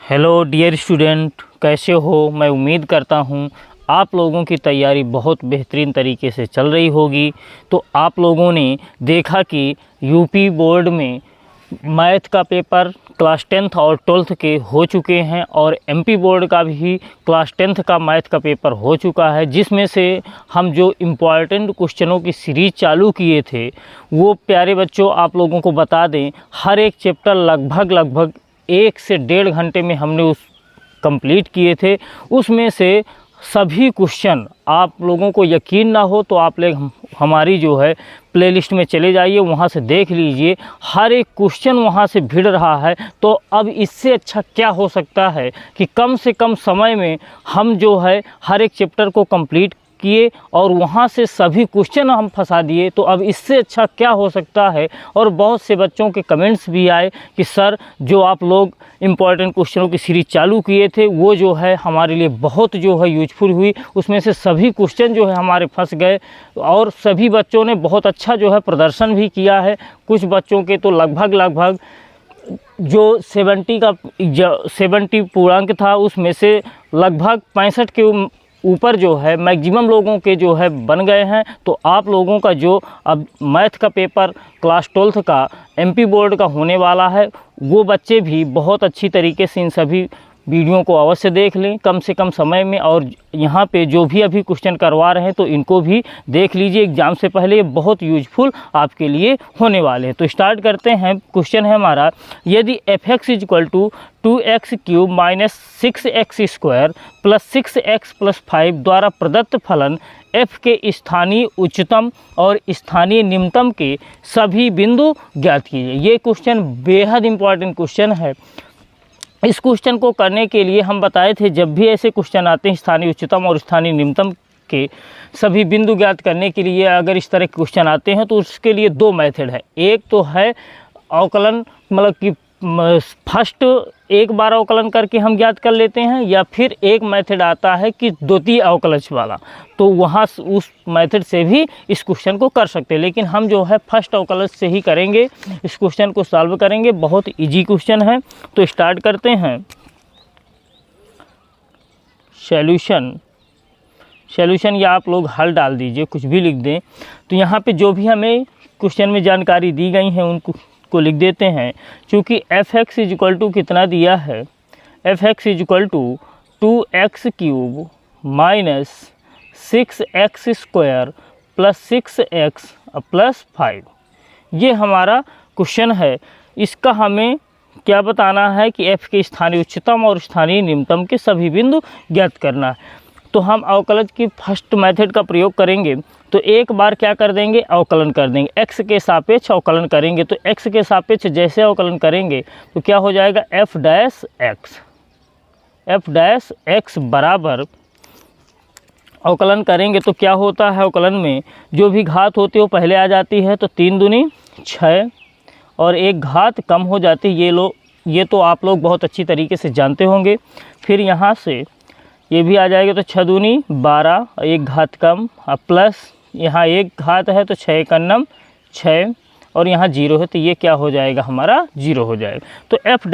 Hello dear student, कैसे हो। मैं उम्मीद करता हूँ आप लोगों की तैयारी बहुत बेहतरीन तरीके से चल रही होगी। तो आप लोगों ने देखा कि यूपी बोर्ड में मैथ का पेपर क्लास 10th और 12th के हो चुके हैं और एमपी बोर्ड का भी क्लास 10th का मैथ का पेपर हो चुका है, जिसमें से हम जो इम्पॉर्टेंट क्वेश्चनों की सीरीज़ चालू किए थे वो प्यारे बच्चों आप लोगों को बता दें, हर एक चैप्टर लगभग 1 से 1.5 घंटे में हमने उस कंप्लीट किए थे। उसमें से सभी क्वेश्चन आप लोगों को यकीन ना हो तो आप लोग हमारी जो है प्लेलिस्ट में चले जाइए, वहाँ से देख लीजिए, हर एक क्वेश्चन वहाँ से भिड़ रहा है। तो अब इससे अच्छा क्या हो सकता है कि कम से कम समय में हम जो है हर एक चैप्टर को कंप्लीट किए और वहाँ से सभी क्वेश्चन हम फंसा दिए। तो अब इससे अच्छा क्या हो सकता है। और बहुत से बच्चों के कमेंट्स भी आए कि सर जो आप लोग इम्पॉर्टेंट क्वेश्चनों की सीरीज़ चालू किए थे वो जो है हमारे लिए बहुत जो है यूजफुल हुई, उसमें से सभी क्वेश्चन जो है हमारे फंस गए और सभी बच्चों ने बहुत अच्छा जो है प्रदर्शन भी किया है। कुछ बच्चों के तो लगभग जो 70 पूर्णांक था उसमें से लगभग 65 के ऊपर जो है मैक्सिमम लोगों के जो है बन गए हैं। तो आप लोगों का जो अब मैथ का पेपर क्लास 12th का एमपी बोर्ड का होने वाला है, वो बच्चे भी बहुत अच्छी तरीके से इन सभी वीडियो को अवश्य देख लें कम से कम समय में। और यहाँ पे जो भी अभी क्वेश्चन करवा रहे हैं तो इनको भी देख लीजिए, एग्ज़ाम से पहले ये बहुत यूजफुल आपके लिए होने वाले हैं। तो स्टार्ट करते हैं। क्वेश्चन है हमारा, यदि f(x) = 2x³ - 6x² + 6x + 5 द्वारा प्रदत्त फलन f के स्थानीय उच्चतम और स्थानीय निम्नतम के सभी बिंदु ज्ञात कीजिए। ये क्वेश्चन बेहद इंपॉर्टेंट क्वेश्चन है। इस क्वेश्चन को करने के लिए हम बताए थे जब भी ऐसे क्वेश्चन आते हैं स्थानीय उच्चतम और स्थानीय निम्नतम के सभी बिंदु ज्ञात करने के लिए अगर इस तरह के क्वेश्चन आते हैं तो उसके लिए दो मेथड है। एक तो है अवकलन, मतलब कि फर्स्ट एक बार अवकलन करके हम ज्ञात कर लेते हैं, या फिर एक मेथड आता है कि द्वितीय अवकलज वाला, तो वहाँ उस मेथड से भी इस क्वेश्चन को कर सकते हैं। लेकिन हम जो है फर्स्ट अवकलज से ही करेंगे, इस क्वेश्चन को सॉल्व करेंगे। बहुत इजी क्वेश्चन है। तो स्टार्ट करते हैं। सॉल्यूशन या आप लोग हल डाल दीजिए, कुछ भी लिख दें। तो यहाँ पे जो भी हमें क्वेश्चन में जानकारी दी गई है उनको लिख देते हैं। चूँकि f(x) = कितना दिया है, f(x) = 2x³ - 6x² + 6x + 5, ये हमारा क्वेश्चन है। इसका हमें क्या बताना है कि f के स्थानीय उच्चतम और स्थानीय निम्नतम के सभी बिंदु ज्ञात करना है। तो हम अवकलज की फर्स्ट मेथड का प्रयोग करेंगे। तो एक बार क्या कर देंगे, अवकलन कर देंगे, x के सापेक्ष अवकलन करेंगे। तो x के सापेक्ष जैसे अवकलन करेंगे तो क्या हो जाएगा, f' बराबर अवकलन करेंगे तो क्या होता है, अवकलन में जो भी घात होती है वो पहले आ जाती है। तो 3 दूनी 6 और एक घात कम हो जाती है। ये तो आप लोग बहुत अच्छी तरीके से जानते होंगे। फिर यहाँ से ये भी आ जाएगा, तो 6 दूनी 12, एक घात कम, प्लस यहाँ एक घात है तो 6 × 9 6 और यहाँ 0 है तो ये क्या हो जाएगा, हमारा 0 हो जाएगा। तो f'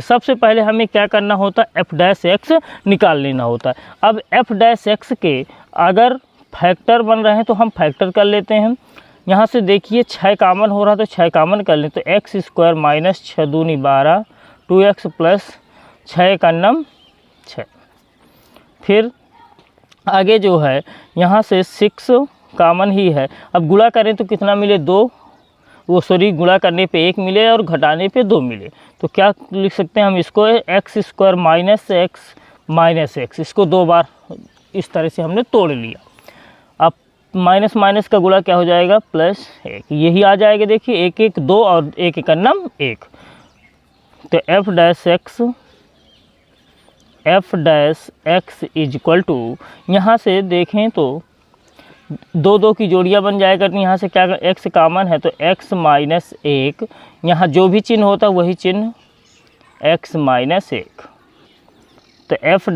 सबसे पहले हमें क्या करना होता है, f' निकाल लेना होता है। अब f' के अगर फैक्टर बन रहे हैं तो हम फैक्टर कर लेते हैं। यहाँ से देखिए 6 कॉमन हो रहा है तो 6 कॉमन कर लें। तो x² - 6 दूनी 12, 2x + 6 × 9 6। फिर आगे जो है यहाँ से 6 कॉमन ही है। अब गुणा करें तो कितना मिले, 2, गुणा करने पे 1 मिले और घटाने पे 2 मिले। तो क्या लिख सकते हैं हम इसको, x² - x, इसको 2 बार इस तरह से हमने तोड़ लिया। अब माइनस का गुणा क्या हो जाएगा, +1, यही आ जाएगा। देखिए 1 1 2 और 1 1 9 1। तो f' = यहाँ से देखें तो 2 2 की जोड़ियाँ बन जाएगा। तो यहाँ से क्या, x कॉमन है तो x - 1, यहाँ जो भी चिन्ह होता है वही चिन्ह x - 1। तो f'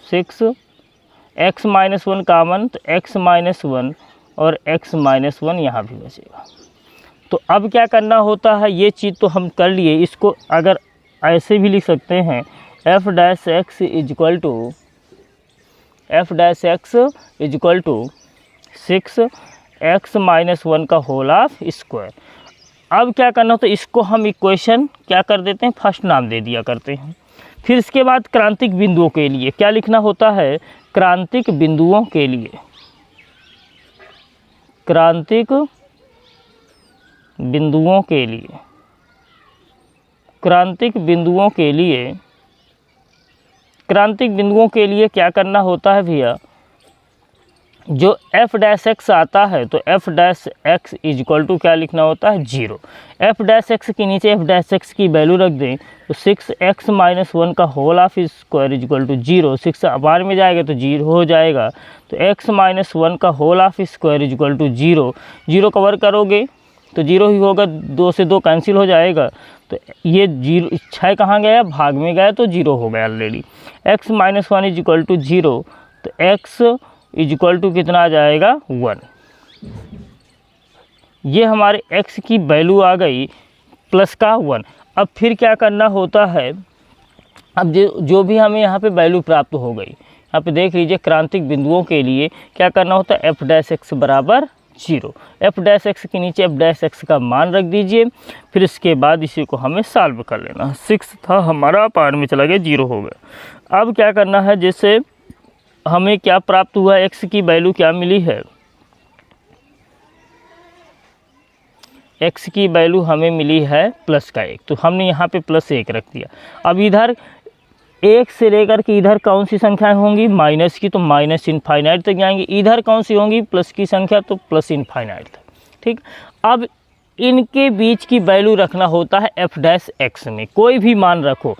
6, x - 1 कॉमन तो x - 1 और x - 1 यहाँ भी बचेगा। तो अब क्या करना होता है, ये चीज़ तो हम कर लिए, इसको अगर ऐसे भी लिख सकते हैं F dash X equal to 6x-1 का होल ऑफ स्क्वायर। अब क्या करना होता है, इसको हम इक्वेशन क्या कर देते हैं, फर्स्ट नाम दे दिया करते हैं। फिर इसके बाद क्रांतिक बिंदुओं के लिए क्या लिखना होता है, क्रांतिक बिंदुओं के लिए, क्रांतिक बिंदुओं के लिए, क्रांतिक बिंदुओं के लिए, क्रांतिक बिंदुओं के लिए क्या करना होता है भैया, जो एफ डैश एक्स आता है तो F dash X equal to क्या लिखना होता है, 0। एफ डैश एक्स के नीचे एफ डैश एक्स की वैल्यू रख दें तो 6x-1 का whole of square equal to 0। 6 बार में जाएगा तो 0 हो जाएगा, तो x-1 का whole of square equal to 0। 0 cover करोगे तो 0 ही होगा, 2 से 2 कैंसिल हो जाएगा, तो ये 0 6 कहाँ गया, भाग में गया तो 0 हो गया ऑलरेडी। x-1 इजक्वल टू 0, तो x इजक्वल टू कितना आ जाएगा, 1। ये हमारे x की वैल्यू आ गई प्लस का 1। अब फिर क्या करना होता है, अब जो भी हमें यहाँ पे वैल्यू प्राप्त हो गई, यहाँ पे देख लीजिए क्रांतिक बिंदुओं के लिए क्या करना होता है, एफ डैश एक्स बराबर 0। एफ डैश एक्स के नीचे एफ डैश एक्स का मान रख दीजिए, फिर इसके बाद इसी को हमें सॉल्व कर लेना। 6 था हमारा, पार में चला गया, 0 हो गया। अब क्या करना है, जैसे हमें क्या प्राप्त हुआ, x की वैल्यू क्या मिली है, x की वैल्यू हमें मिली है प्लस का 1, तो हमने यहाँ पे प्लस 1 रख दिया। अब इधर 1 से लेकर के इधर कौन सी संख्याएं होंगी, माइनस की, तो माइनस इनफाइनाइट तक जाएंगी। इधर कौन सी होंगी, प्लस की संख्या, तो प्लस इनफाइनाइट तक। ठीक, अब इनके बीच की वैल्यू रखना होता है एफ डैश एक्स में, कोई भी मान रखो।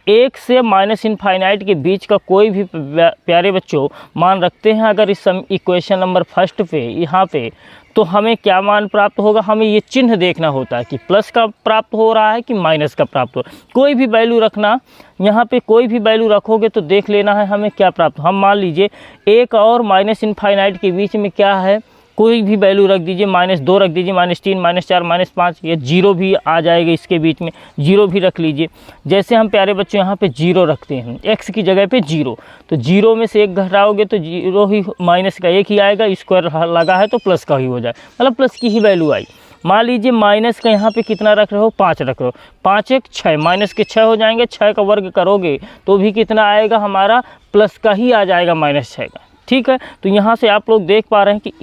1 से माइनस इनफाइनाइट के बीच का कोई भी प्यारे बच्चों मान रखते हैं अगर इस इक्वेशन नंबर फर्स्ट पे यहाँ पे, तो हमें क्या मान प्राप्त होगा, हमें ये चिन्ह देखना होता है कि प्लस का प्राप्त हो रहा है कि माइनस का प्राप्त हो रहा है। कोई भी वैल्यू रखना, यहाँ पे कोई भी वैल्यू रखोगे तो देख लेना है हमें क्या प्राप्त। हम मान लीजिए 1 और माइनस इनफाइनाइट के बीच में क्या है, कोई भी वैल्यू रख दीजिए, -2 रख दीजिए, -3, -4, -5, या 0 भी आ जाएगा इसके बीच में, 0 भी रख लीजिए। जैसे हम प्यारे बच्चों यहाँ पे 0 रखते हैं, x की जगह पे 0, तो 0 में से 1 घटाओगे तो 0 ही, माइनस का 1 ही आएगा, स्क्वायर लगा है तो प्लस का ही हो जाए, मतलब प्लस की ही वैल्यू आई। मान लीजिए माइनस का यहाँ पे कितना रख रहे हो, 5 रख रहे हो, 5 1 6, माइनस के 6 हो जाएंगे, 6 का वर्ग करोगे तो भी कितना आएगा, हमारा प्लस का ही आ जाएगा, -6 का। ठीक है, तो यहाँ से आप लोग देख पा रहे हैं कि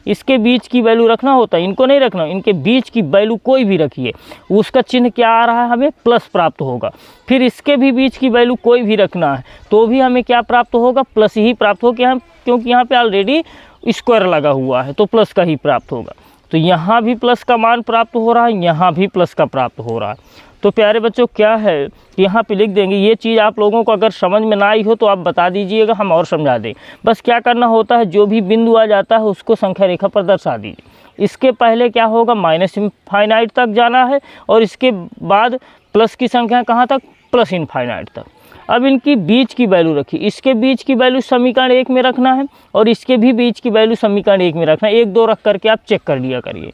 इसके बीच की वैल्यू रखना होता है, इनको नहीं रखना, इनके बीच की वैल्यू कोई भी रखिए, उसका चिन्ह क्या आ रहा है, हमें प्लस प्राप्त होगा। फिर इसके भी बीच की वैल्यू कोई भी रखना है तो भी हमें क्या प्राप्त होगा, प्लस ही प्राप्त होगा, क्योंकि यहाँ पे ऑलरेडी स्क्वायर लगा हुआ है तो प्लस का ही प्राप्त होगा। तो यहाँ भी प्लस का मान प्राप्त हो रहा है, यहाँ भी प्लस का प्राप्त हो रहा है। तो प्यारे बच्चों क्या है, यहाँ पे लिख देंगे। ये चीज़ आप लोगों को अगर समझ में ना आई हो तो आप बता दीजिएगा, हम और समझा दें। बस क्या करना होता है, जो भी बिंदु आ जाता है उसको संख्या रेखा पर दर्शा दीजिए। इसके पहले क्या होगा, माइनस इनफाइनाइट तक जाना है, और इसके बाद प्लस की संख्या कहाँ तक, प्लस इनफाइनाइट तक। अब इनकी बीच की वैल्यू रखिए, इसके बीच की वैल्यू समीकरण 1 में रखना है, और इसके भी बीच की वैल्यू समीकरण 1 में रखना है। 1 2 रख करके आप चेक कर लिया करिए।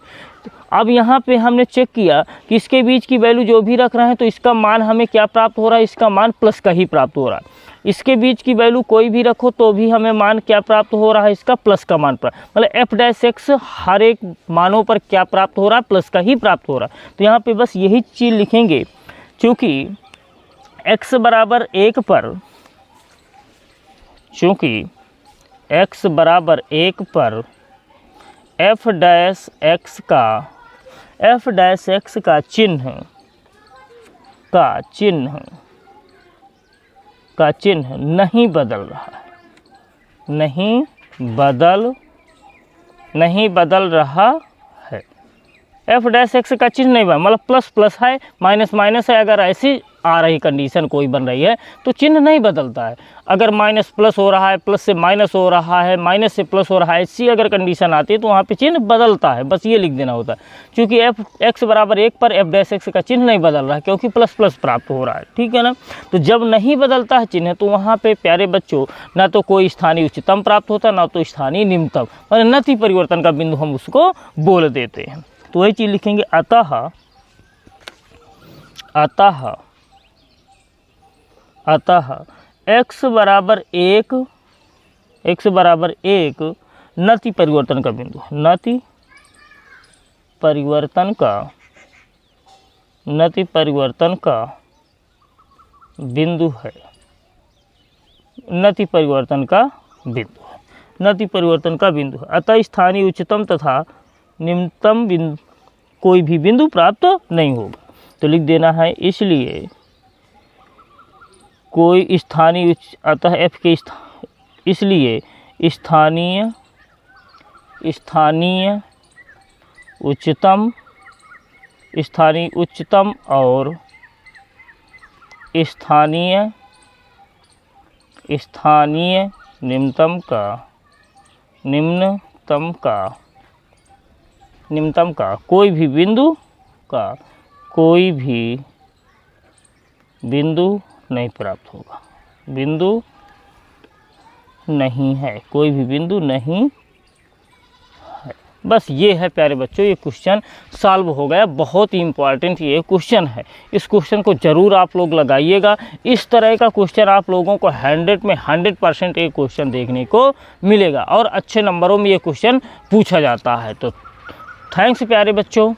अब यहाँ पे हमने चेक किया कि इसके बीच की वैल्यू जो भी रख रहे हैं तो इसका मान हमें क्या प्राप्त हो रहा है, इसका मान प्लस का ही प्राप्त हो रहा है। इसके बीच की वैल्यू कोई भी रखो तो भी हमें मान क्या प्राप्त हो रहा है, इसका प्लस का मान प्राप्त, मतलब एफ डैश एक्स हर एक मानों पर क्या प्राप्त हो रहा है, प्लस का ही प्राप्त हो रहा है। तो यहाँ पे बस यही चीज़ लिखेंगे, चूँकि x बराबर 1 पर, चूँकि x बराबर 1 पर एफ डैश एक्स का चिन्ह नहीं बदल रहा है, नहीं बदल रहा है। एफ डैश एक्स का चिन्ह नहीं बना, मतलब प्लस प्लस है माइनस माइनस है, अगर ऐसी आ रही कंडीशन कोई बन रही है तो चिन्ह नहीं बदलता है। अगर माइनस प्लस हो रहा है, प्लस से माइनस हो रहा है, माइनस से प्लस हो रहा है, ऐसी अगर कंडीशन आती है तो वहाँ पे चिन्ह बदलता है, बस ये लिख देना होता है। क्योंकि एफ एक्स बराबर 1 पर एफ डैश एक्स का चिन्ह नहीं बदल रहा है, क्योंकि प्लस प्लस प्राप्त हो रहा है, ठीक है ना। तो जब नहीं बदलता है चिन्ह तो वहाँ पे प्यारे बच्चों ना तो कोई स्थानीय उच्चतम प्राप्त होता, ना तो स्थानीय निम्नतम, और नति परिवर्तन का बिंदु हम उसको बोल देते हैं। तो वही चीज़ लिखेंगे, अतः x बराबर 1 नति परिवर्तन का बिंदु, नति परिवर्तन का बिंदु है, नति परिवर्तन का बिंदु है। अतः स्थानीय उच्चतम तथा निम्नतम बिंदु कोई भी बिंदु प्राप्त नहीं होगा। तो लिख देना है, इसलिए कोई स्थानीय अतः f के इसलिए स्थानीय उच्चतम और स्थानीय निम्नतम का कोई भी बिंदु नहीं प्राप्त होगा, बिंदु नहीं है, कोई भी बिंदु नहीं है। बस ये है प्यारे बच्चों, ये क्वेश्चन सॉल्व हो गया। बहुत ही इंपॉर्टेंट ये क्वेश्चन है, इस क्वेश्चन को ज़रूर आप लोग लगाइएगा। इस तरह का क्वेश्चन आप लोगों को 100 में 100% ये क्वेश्चन देखने को मिलेगा और अच्छे नंबरों में ये क्वेश्चन पूछा जाता है। तो थैंक्स प्यारे बच्चों।